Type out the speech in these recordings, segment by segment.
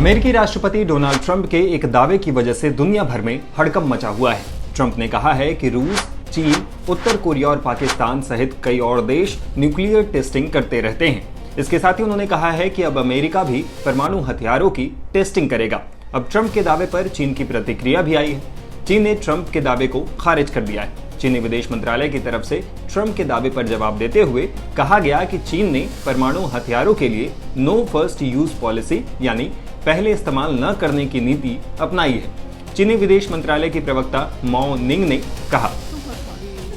अमेरिकी राष्ट्रपति Donald Trump के एक दावे की वजह से दुनिया भर में हड़कंप मचा हुआ है। ट्रंप ने कहा है कि रूस, चीन, उत्तर कोरिया और पाकिस्तान सहित कई और देश न्यूक्लियर टेस्टिंग करते रहते हैं। इसके साथ ही उन्होंने कहा है कि अब अमेरिका भी परमाणु हथियारों की टेस्टिंग करेगा। अब ट्रंप के दावे पर चीन की प्रतिक्रिया भी आई है। चीन ने ट्रंप के दावे को खारिज कर दिया है। चीनी विदेश मंत्रालय की तरफ से ट्रंप के दावे पर जवाब देते हुए कहा गया कि चीन ने परमाणु हथियारों के लिए नो फर्स्ट यूज पॉलिसी यानी पहले इस्तेमाल न करने की नीति अपनाई है। चीनी विदेश मंत्रालय की प्रवक्ता माओ निंग ने कहा,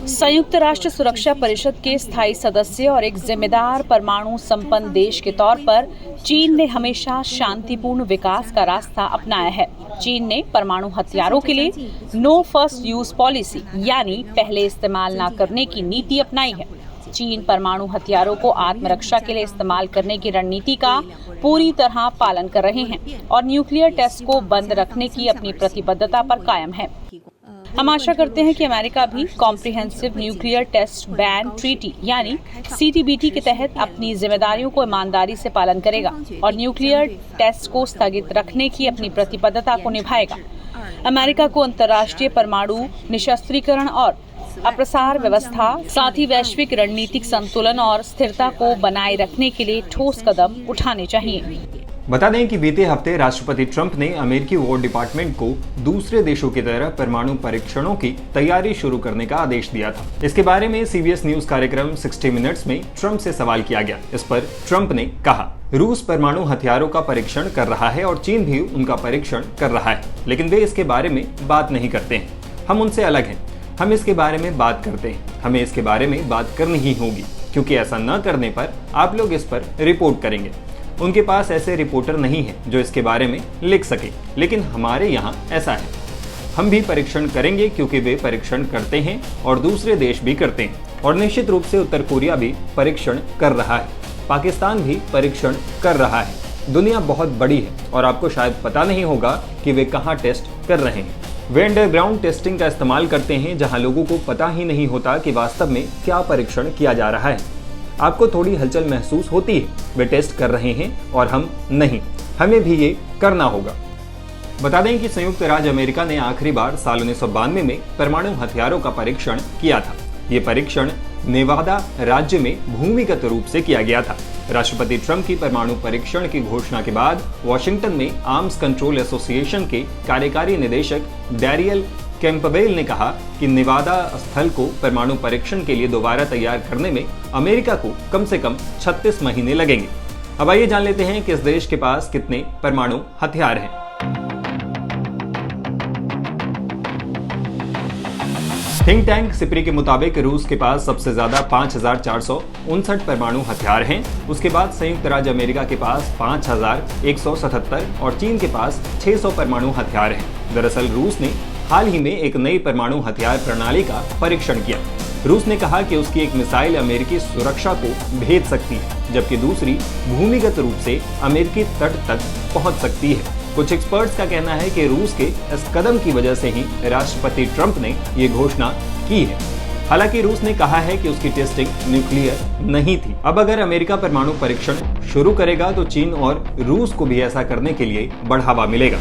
संयुक्त राष्ट्र सुरक्षा परिषद के स्थायी सदस्य और एक जिम्मेदार परमाणु संपन्न देश के तौर पर चीन ने हमेशा शांतिपूर्ण विकास का रास्ता अपनाया है। चीन ने परमाणु हथियारों के लिए नो फर्स्ट यूज पॉलिसी यानी पहले इस्तेमाल न करने की नीति अपनाई है। चीन परमाणु हथियारों को आत्मरक्षा के लिए इस्तेमाल करने की रणनीति का पूरी तरह पालन कर रहे हैं और न्यूक्लियर टेस्ट को बंद रखने की अपनी प्रतिबद्धता पर कायम है। हम आशा करते हैं कि अमेरिका भी comprehensive nuclear test ban treaty यानी CTBT के तहत अपनी जिम्मेदारियों को ईमानदारी से पालन करेगा और न्यूक्लियर टेस्ट को स्थगित रखने की अपनी प्रतिबद्धता को निभाएगा। अमेरिका को अंतर्राष्ट्रीय परमाणु निशस्त्रीकरण और अप्रसार व्यवस्था, साथ ही वैश्विक रणनीतिक संतुलन और स्थिरता को बनाए रखने के लिए ठोस कदम उठाने चाहिए। बता दें कि बीते हफ्ते राष्ट्रपति ट्रंप ने अमेरिकी वॉर डिपार्टमेंट को दूसरे देशों की तरह परमाणु परीक्षणों की तैयारी शुरू करने का आदेश दिया था। इसके बारे में CBS न्यूज कार्यक्रम 60 मिनट्स में ट्रंप से सवाल किया गया। इस पर ट्रंप ने कहा, रूस परमाणु हथियारों का परीक्षण कर रहा है और चीन भी उनका परीक्षण कर रहा है, लेकिन वे इसके बारे में बात नहीं करते हैं। हम उनसे अलग हैं। हम इसके बारे में बात करते हैं। हमें इसके बारे में बात करनी ही होगी, क्योंकि ऐसा न करने पर आप लोग इस पर रिपोर्ट करेंगे। उनके पास ऐसे रिपोर्टर नहीं है जो इसके बारे में लिख सके, लेकिन हमारे यहाँ ऐसा है। हम भी परीक्षण करेंगे क्योंकि वे परीक्षण करते हैं और दूसरे देश भी करते हैं। और निश्चित रूप से उत्तर कोरिया भी परीक्षण कर रहा है, पाकिस्तान भी परीक्षण कर रहा है। दुनिया बहुत बड़ी है और आपको शायद पता नहीं होगा कि वे कहाँ टेस्ट कर रहे हैं। वे अंडरग्राउंड टेस्टिंग का इस्तेमाल करते हैं जहां लोगों को पता ही नहीं होता कि वास्तव में क्या परीक्षण किया जा रहा है। आपको थोड़ी हलचल महसूस होती है, वे टेस्ट कर रहे हैं और हम नहीं। हमें भी ये करना होगा। बता दें कि संयुक्त राज्य अमेरिका ने आखिरी बार साल 1992 में परमाणु हथियारों का परीक्षण किया था। ये परीक्षण नेवादा राज्य में भूमिगत रूप से किया गया था। राष्ट्रपति ट्रंप की परमाणु परीक्षण की घोषणा के बाद वॉशिंगटन में आर्म्स कंट्रोल एसोसिएशन के कार्यकारी निदेशक डैरियल कैंपबेल ने कहा कि नेवादा स्थल को परमाणु परीक्षण के लिए दोबारा तैयार करने में अमेरिका को कम से कम 36 महीने लगेंगे। अब आइए जान लेते हैं कि इस देश के पास कितने परमाणु हथियार हैं। थिंक टैंक सिप्री के मुताबिक रूस के पास सबसे ज्यादा 5,459 परमाणु हथियार हैं। उसके बाद संयुक्त राज्य अमेरिका के पास 5,177 और चीन के पास 600 परमाणु हथियार हैं। दरअसल रूस ने हाल ही में एक नई परमाणु हथियार प्रणाली का परीक्षण किया। रूस ने कहा कि उसकी एक मिसाइल अमेरिकी सुरक्षा को भेद सकती है, जबकि दूसरी भूमिगत रूप से अमेरिकी तट तक पहुंच सकती है। कुछ एक्सपर्ट्स का कहना है कि रूस के इस कदम की वजह से ही राष्ट्रपति ट्रंप ने ये घोषणा की है। हालांकि रूस ने कहा है कि उसकी टेस्टिंग न्यूक्लियर नहीं थी। अब अगर अमेरिका परमाणु परीक्षण शुरू करेगा तो चीन और रूस को भी ऐसा करने के लिए बढ़ावा मिलेगा।